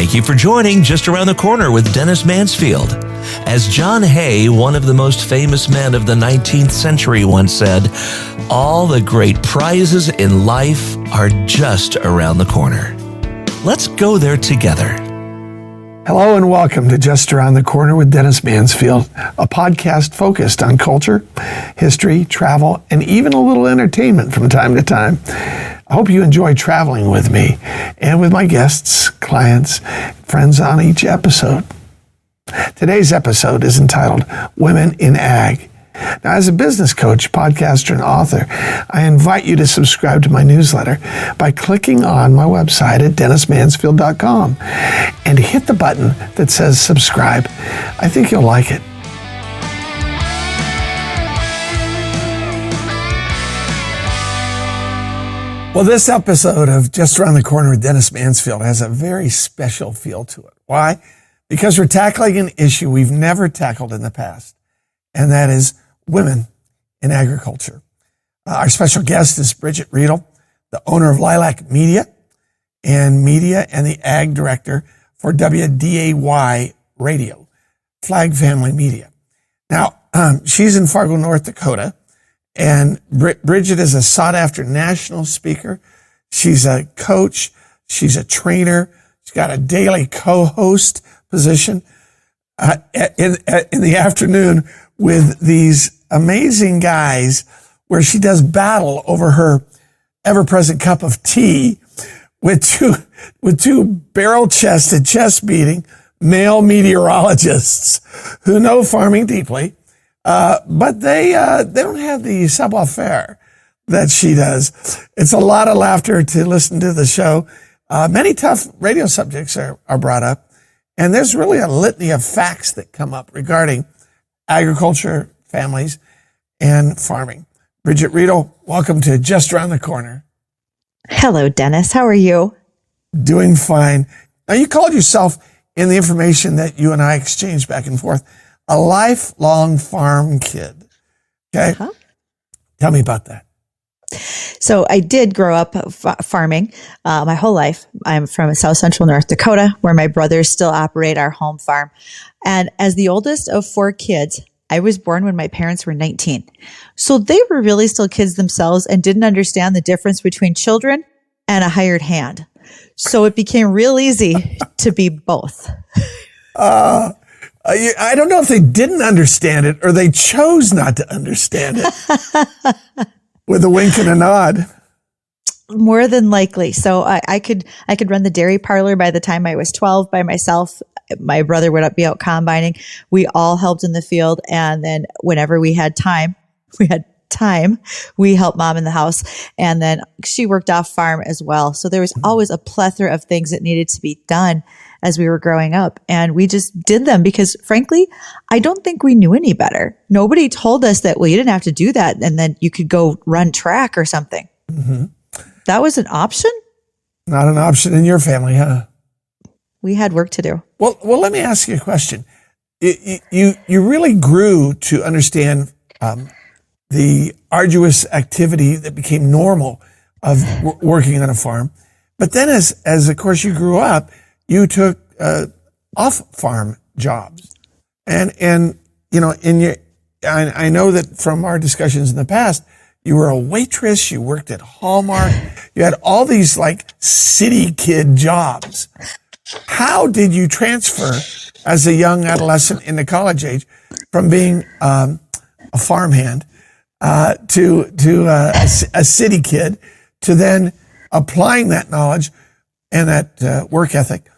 Thank you for joining Just Around the Corner with Dennis Mansfield. As John Hay, one of the most famous men of the 19th century, once said, all the great prizes in life are just around the corner. Let's go there together. Hello and welcome to Just Around the Corner with Dennis Mansfield, a podcast focused on culture, history, travel, and even a little entertainment from time to time. I hope you enjoy traveling with me and with my guests, clients, friends on each episode. Today's episode is entitled Women in Ag. Now, as a business coach, podcaster, and author, I invite you to subscribe to my newsletter by clicking on my website at dennismansfield.com and hit the button that says subscribe. I think you'll like it. Well, this episode of Just Around the Corner with Dennis Mansfield has a very special feel to it. Why? Because we're tackling an issue we've never tackled in the past, and that is women in agriculture. Our special guest is Bridgette Readel, the owner of Lilac Media and the ag director for DOW Radio, Flag Family Media. Now, she's in Fargo, North Dakota, and Bridgette is a sought-after national speaker. She's a coach. She's a trainer. She's got a daily co-host position in the afternoon with these amazing guys where she does battle over her ever-present cup of tea with two barrel-chested, chest-beating male meteorologists who know farming deeply, but they don't have the savoir-faire that she does. It's a lot of laughter to listen to the show. Many tough radio subjects are brought up, and there's really a litany of facts that come up regarding agriculture, families, and farming. Bridgette Readel, welcome to Just Around the Corner. Hello, Dennis. How are you? Doing fine. Now, you called yourself, in the information that you and I exchanged back and forth, a lifelong farm kid. Okay? Uh-huh. Tell me about that. So I did grow up farming my whole life. I'm from South Central North Dakota, where my brothers still operate our home farm. And as the oldest of 4 kids, I was born when my parents were 19. So they were really still kids themselves and didn't understand the difference between children and a hired hand. So it became real easy to be both. I don't know if they didn't understand it or they chose not to understand it. With a wink and a nod. More than likely. So I could run the dairy parlor by the time I was 12 by myself. My brother would be out combining. We all helped in the field. And then whenever we had time, we helped mom in the house. And then she worked off farm as well. So there was always a plethora of things that needed to be done as we were growing up. And we just did them because, frankly, I don't think we knew any better. Nobody told us that, well, you didn't have to do that and then you could go run track or something. Mm-hmm. That was an option? Not an option in your family, huh? We had work to do. Well, let me ask you a question. You really grew to understand the arduous activity that became normal of working on a farm. But then as of course you grew up, you took off-farm jobs. And you know, I know that from our discussions in the past, you were a waitress, you worked at Hallmark, you had all these like city kid jobs. How did you transfer as a young adolescent into college age from being a farmhand to a city kid to then applying that knowledge and that work ethic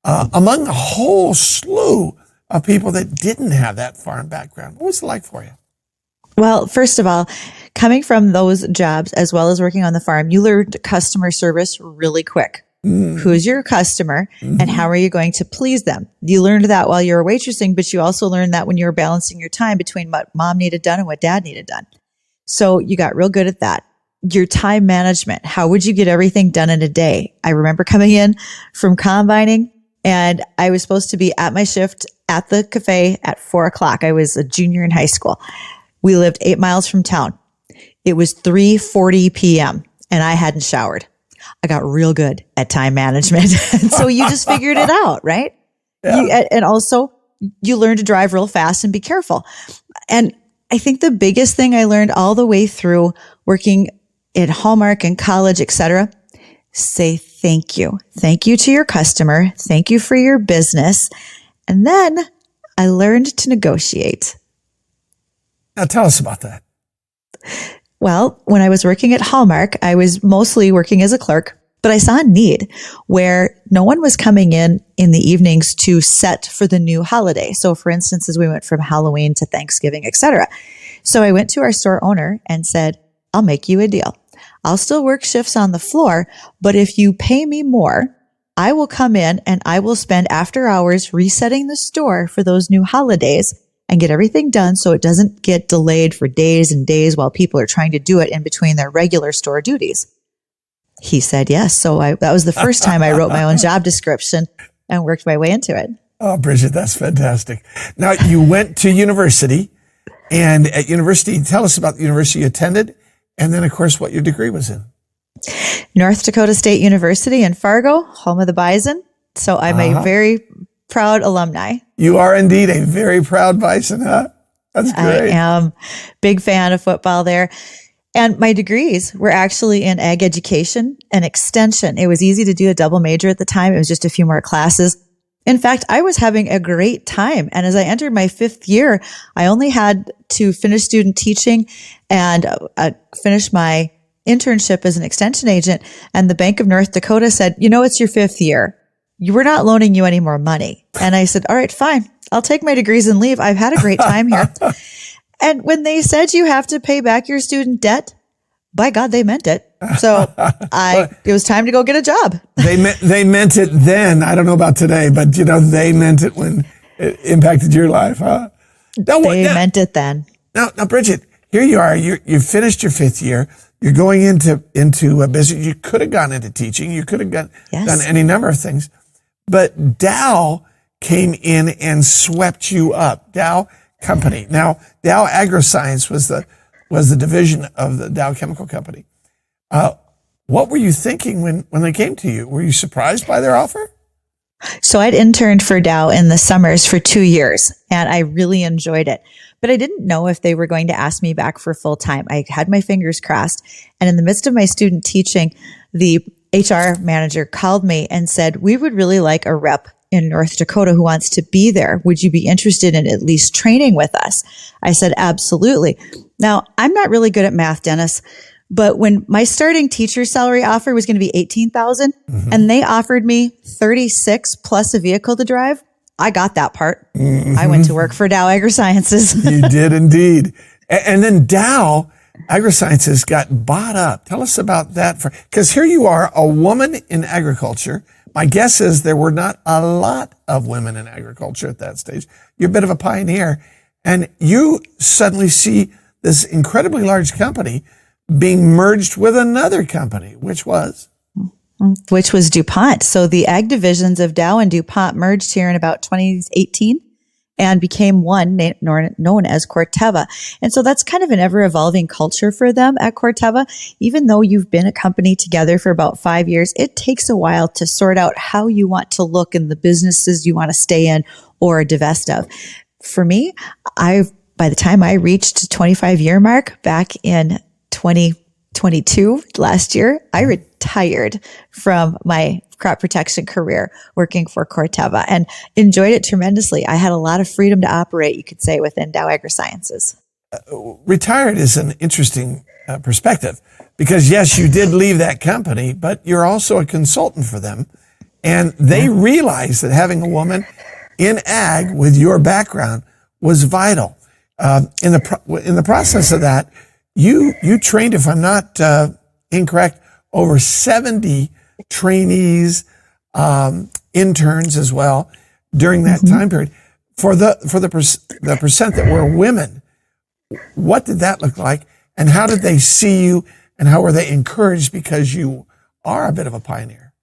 among a whole slew of people that didn't have that farm background? What was it like for you? Well, first of all, coming from those jobs as well as working on the farm, you learned customer service really quick. Mm. Who's your customer and how are you going to please them? You learned that while you were waitressing, but you also learned that when you were balancing your time between what mom needed done and what dad needed done. So you got real good at that. Your time management. How would you get everything done in a day? I remember coming in from combining and I was supposed to be at my shift at the cafe at 4:00. I was a junior in high school. We lived 8 miles from town. It was 3:40 p.m. and I hadn't showered. I got real good at time management. And so you just figured it out, right? Yeah. And also you learn to drive real fast and be careful. And I think the biggest thing I learned all the way through working in Hallmark and college, et cetera, say thank you. Thank you to your customer. Thank you for your business. And then I learned to negotiate. Now tell us about that. Well, when I was working at Hallmark, I was mostly working as a clerk, but I saw a need where no one was coming in the evenings to set for the new holiday. So for instance, as we went from Halloween to Thanksgiving, et cetera. So I went to our store owner and said, I'll make you a deal. I'll still work shifts on the floor, but if you pay me more, I will come in and I will spend after hours resetting the store for those new holidays and get everything done so it doesn't get delayed for days and days while people are trying to do it in between their regular store duties. He said yes. So that was the first time I wrote my own job description and worked my way into it. Oh, Bridgette, that's fantastic. Now, you went to university, and at university, tell us about the university you attended, and then, of course, what your degree was in. North Dakota State University in Fargo, home of the Bison. So I'm a very proud alumni. You are indeed a very proud Bison, huh? That's great. I am big fan of football there. And my degrees were actually in ag education and extension. It was easy to do a double major at the time. It was just a few more classes. In fact, I was having a great time. And as I entered my 5th year, I only had to finish student teaching and finish my internship as an extension agent. And the Bank of North Dakota said, it's your 5th year. We're not loaning you any more money. And I said, all right, fine. I'll take my degrees and leave. I've had a great time here. And when they said you have to pay back your student debt, by God, they meant it. So it was time to go get a job. They meant it then. I don't know about today, but they meant it when it impacted your life, huh? They meant it then. Now, Bridgette, here you are. You finished your 5th year. You're going into a business. You could have gone into teaching. You could have done any number of things. But Dow came in and swept you up. Dow Company. Now, Dow AgroScience was the division of the Dow Chemical Company. What were you thinking when they came to you? Were you surprised by their offer? So I'd interned for Dow in the summers for 2 years, and I really enjoyed it. But I didn't know if they were going to ask me back for full time. I had my fingers crossed. And in the midst of my student teaching, the HR manager called me and said, we would really like a rep in North Dakota who wants to be there. Would you be interested in at least training with us? I said, absolutely. Now, I'm not really good at math, Dennis, but when my starting teacher salary offer was going to be $18,000 and they offered me $36 plus a vehicle to drive, I got that part. I went to work for Dow AgroSciences. You did indeed. And then Dow AgroSciences got bought up. Tell us about that. Because here you are, a woman in agriculture. My guess is there were not a lot of women in agriculture at that stage. You're a bit of a pioneer. And you suddenly see this incredibly large company being merged with another company, which was DuPont. So the ag divisions of Dow and DuPont merged here in about 2018 and became one known as Corteva. And so that's kind of an ever evolving culture for them at Corteva. Even though you've been a company together for about 5 years, it takes a while to sort out how you want to look in the businesses you want to stay in or divest of. For me, by the time I reached 25-year mark back in 2022, last year, I retired from my crop protection career working for Corteva and enjoyed it tremendously. I had a lot of freedom to operate, you could say, within Dow AgroSciences. Retired is an interesting perspective because, yes, you did leave that company, but you're also a consultant for them. And they realized that having a woman in ag with your background was vital. In the process of that, you trained, if I'm not incorrect, over 70 trainees, interns as well during that time period. For the percent that were women, what did that look like, and how did they see you, and how were they encouraged because you are a bit of a pioneer?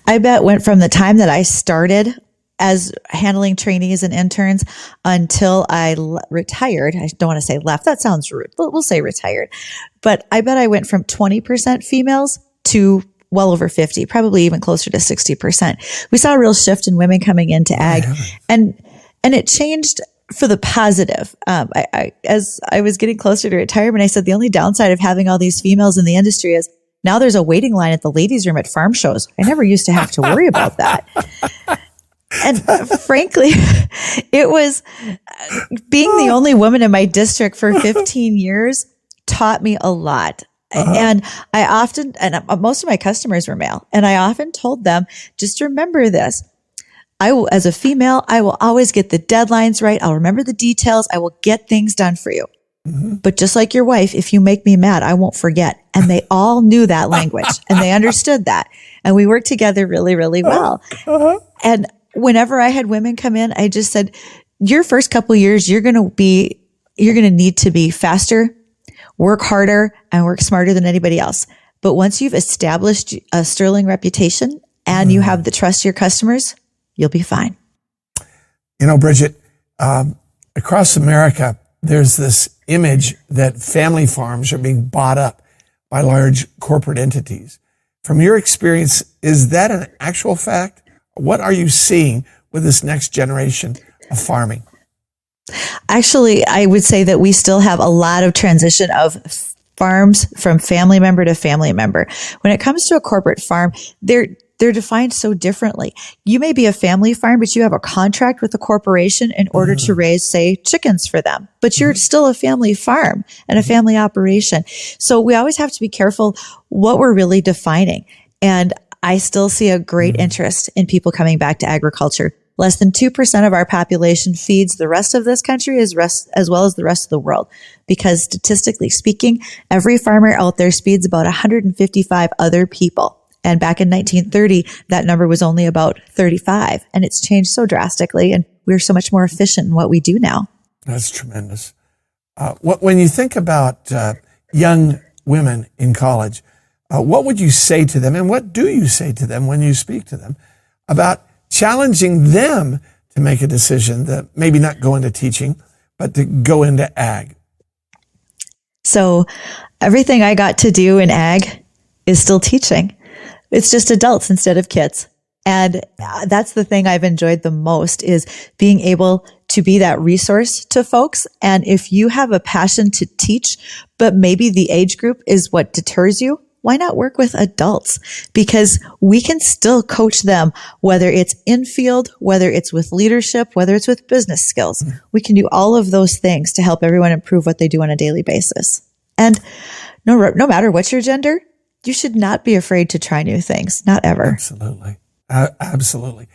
I bet went from the time that I started as handling trainees and interns until I retired. I don't want to say left. That sounds rude. We'll say retired. But I bet I went from 20% females to well over 50, probably even closer to 60%. We saw a real shift in women coming into ag, and it changed for the positive. As I was getting closer to retirement, I said the only downside of having all these females in the industry is now there's a waiting line at the ladies' room at farm shows. I never used to have to worry about that. And frankly, it was being the only woman in my district for 15 years taught me a lot. And I often, and most of my customers were male, and I often told them, just remember this. I will, as a female, I will always get the deadlines right. I'll remember the details. I will get things done for you. But just like your wife, if you make me mad, I won't forget. And they all knew that language and they understood that. And we worked together really, really well. And whenever I had women come in, I just said, your first couple of years, you're going to need to be faster, work harder, and work smarter than anybody else. But once you've established a sterling reputation and you have the trust of your customers, you'll be fine. You know, Bridgette, across America, there's this image that family farms are being bought up by large corporate entities. From your experience, is that an actual fact? What are you seeing with this next generation of farming? Actually, I would say that we still have a lot of transition of farms from family member to family member. When it comes to a corporate farm, they're defined so differently. You may be a family farm, but you have a contract with the corporation in order to raise, say, chickens for them. But you're still a family farm and a family operation. So we always have to be careful what we're really defining. And I still see a great interest in people coming back to agriculture. Less than 2% of our population feeds the rest of this country as well as the rest of the world. Because statistically speaking, every farmer out there feeds about 155 other people. And back in 1930, that number was only about 35. And it's changed so drastically. And we're so much more efficient in what we do now. That's tremendous. When you think about young women in college, what would you say to them, and what do you say to them when you speak to them about challenging them to make a decision that maybe not go into teaching, but to go into ag? So everything I got to do in ag is still teaching. It's just adults instead of kids. And that's the thing I've enjoyed the most, is being able to be that resource to folks. And if you have a passion to teach, but maybe the age group is what deters you, why not work with adults? Because we can still coach them, whether it's in field, whether it's with leadership, whether it's with business skills. We can do all of those things to help everyone improve what they do on a daily basis. And no matter what your gender, you should not be afraid to try new things. Not ever. Absolutely. Absolutely.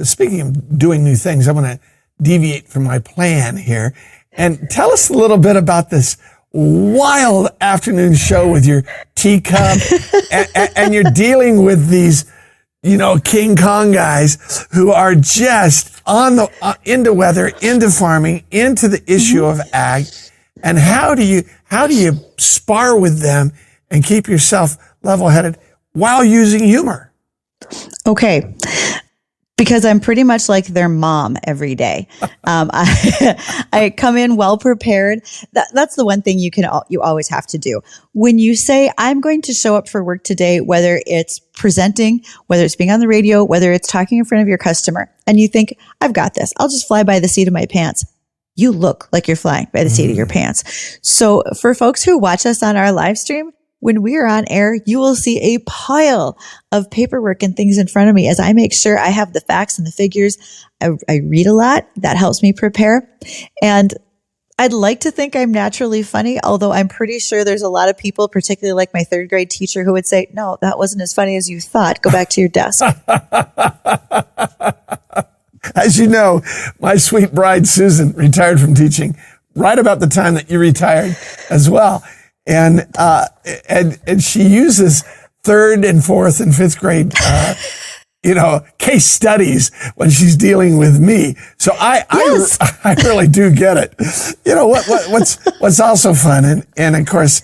Speaking of doing new things, I want to deviate from my plan here and tell us a little bit about this wild afternoon show with your teacup and you're dealing with these, King Kong guys who are just into weather, into farming, into the issue of ag. And how do you spar with them and keep yourself level-headed while using humor? Okay. Because I'm pretty much like their mom every day. I come in well prepared. That's the one thing you always have to do. When you say, I'm going to show up for work today, whether it's presenting, whether it's being on the radio, whether it's talking in front of your customer, and you think, I've got this, I'll just fly by the seat of my pants. You look like you're flying by the seat of your pants. So for folks who watch us on our live stream, when we are on air, you will see a pile of paperwork and things in front of me as I make sure I have the facts and the figures. I read a lot. That helps me prepare. And I'd like to think I'm naturally funny, although I'm pretty sure there's a lot of people, particularly like my third grade teacher, who would say, no, that wasn't as funny as you thought. Go back to your desk. As you know, my sweet bride, Susan, retired from teaching right about the time that you retired as well. And she uses third and fourth and fifth grade, case studies when she's dealing with me. So I really do get it. What's also fun, and of course,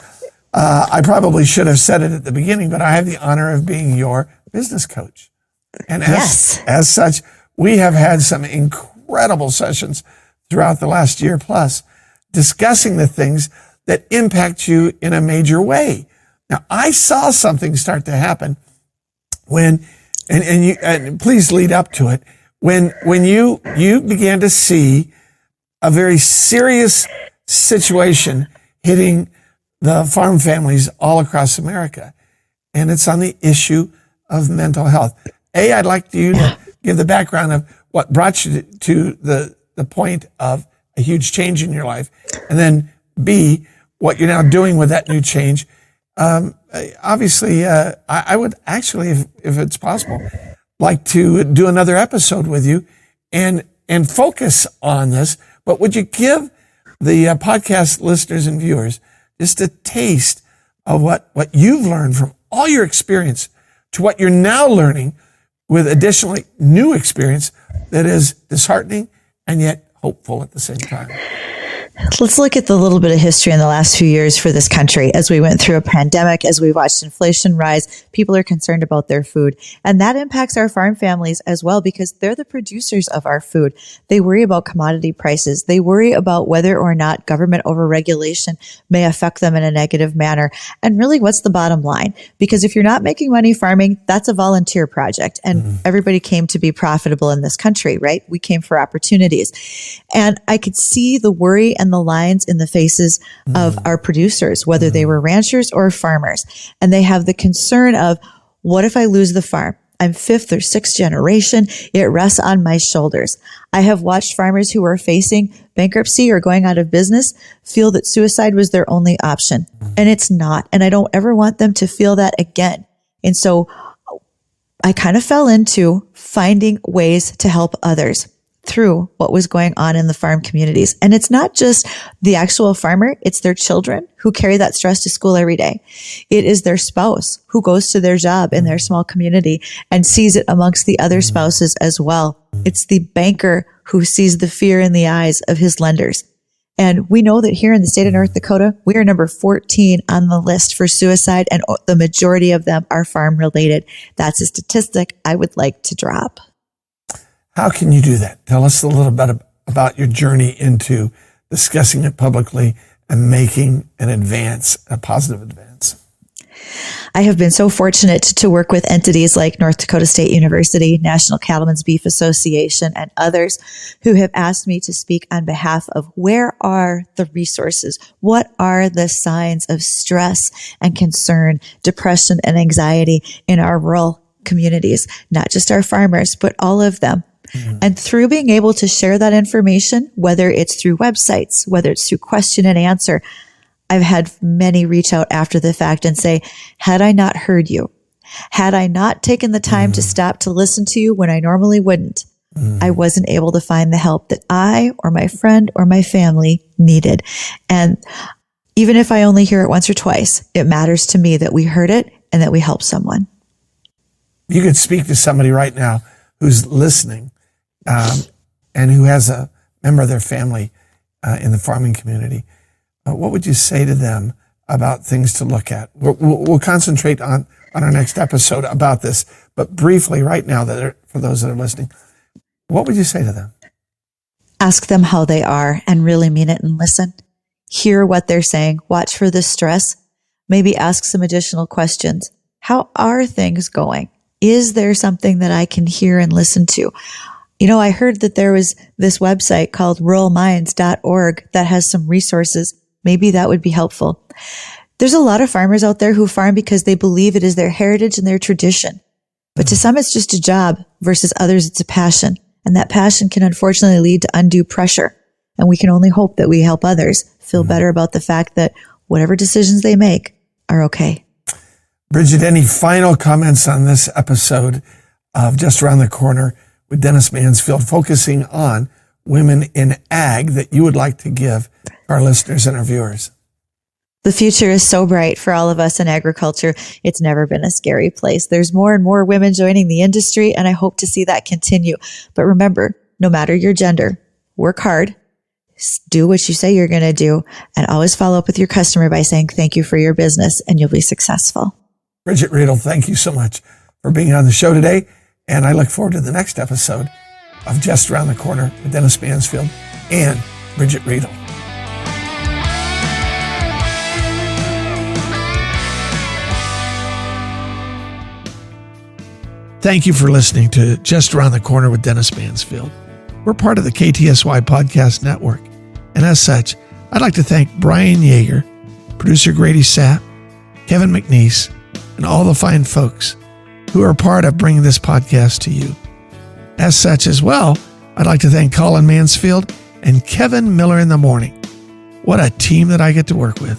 I probably should have said it at the beginning, but I have the honor of being your business coach. And as such, we have had some incredible sessions throughout the last year plus discussing the things that impact you in a major way. Now, I saw something start to happen when, and please lead up to it, when you began to see a very serious situation hitting the farm families all across America. And it's on the issue of mental health. I'd like you to give the background of what brought you to the point of a huge change in your life. And then B, what you're now doing with that new change. Obviously, I would actually, if it's possible, like to do another episode with you and focus on this. But would you give the podcast listeners and viewers just a taste of what you've learned from all your experience to what you're now learning with additionally new experience that is disheartening and yet hopeful at the same time? Let's look at the little bit of history in the last few years for this country. As we went through a pandemic, as we watched inflation rise, people are concerned about their food. And that impacts our farm families as well because they're the producers of our food. They worry about commodity prices. They worry about whether or not government overregulation may affect them in a negative manner. And really, what's the bottom line? Because if you're not making money farming, that's a volunteer project. And everybody came to be profitable in this country, right? We came for opportunities. And I could see the worry and the lines in the faces of our producers, whether they were ranchers or farmers. And they have the concern of, what if I lose the farm? I'm 5th or 6th generation. It rests on my shoulders. I have watched farmers who are facing bankruptcy or going out of business feel that suicide was their only option. And it's not. And I don't ever want them to feel that again. And so I kind of fell into finding ways to help others through what was going on in the farm communities. And it's not just the actual farmer, it's their children who carry that stress to school every day. It is their spouse who goes to their job in their small community and sees it amongst the other spouses as well. It's the banker who sees the fear in the eyes of his lenders. And we know that here in the state of North Dakota, we are number 14 on the list for suicide, and the majority of them are farm related. That's a statistic I would like to drop. How can you do that? Tell us a little bit about your journey into discussing it publicly and making an advance, a positive advance. I have been so fortunate to work with entities like North Dakota State University, National Cattlemen's Beef Association, and others who have asked me to speak on behalf of where are the resources? What are the signs of stress and concern, depression and anxiety in our rural communities? Not just our farmers, but all of them. And through being able to share that information, whether it's through websites, whether it's through question and answer, I've had many reach out after the fact and say, had I not heard you, had I not taken the time to stop to listen to you when I normally wouldn't, I wasn't able to find the help that I or my friend or my family needed. And even if I only hear it once or twice, it matters to me that we heard it and that we helped someone. You could speak to somebody right now who's listening and who has a member of their family in the farming community. What would you say to them about things to look at? We'll concentrate on our next episode about this, but briefly right now, for those that are listening, what would you say to them? Ask them how they are and really mean it and listen. Hear what they're saying. Watch for the stress. Maybe ask some additional questions. How are things going? Is there something that I can hear and listen to? You know, I heard that there was this website called ruralminds.org that has some resources. Maybe that would be helpful. There's a lot of farmers out there who farm because they believe it is their heritage and their tradition. But to some, it's just a job versus others, it's a passion. And that passion can unfortunately lead to undue pressure. And we can only hope that we help others feel better about the fact that whatever decisions they make are okay. Bridgette, any final comments on this episode of Just Around the Corner with Dennis Mansfield, focusing on women in ag, that you would like to give our listeners and our viewers? The future is so bright for all of us in agriculture. It's never been a scary place. There's more and more women joining the industry, and I hope to see that continue. But remember, no matter your gender, work hard, do what you say you're going to do, and always follow up with your customer by saying thank you for your business, and you'll be successful. Bridgette Readel, thank you so much for being on the show today. And I look forward to the next episode of Just Around the Corner with Dennis Mansfield and Bridgette Readel. Thank you for listening to Just Around the Corner with Dennis Mansfield. We're part of the KTSY Podcast Network. And as such, I'd like to thank Brian Yeager, producer Grady Sapp, Kevin McNeese, and all the fine folks who are part of bringing this podcast to you. As such as well, I'd like to thank Colin Mansfield and Kevin Miller in the morning. What a team that I get to work with.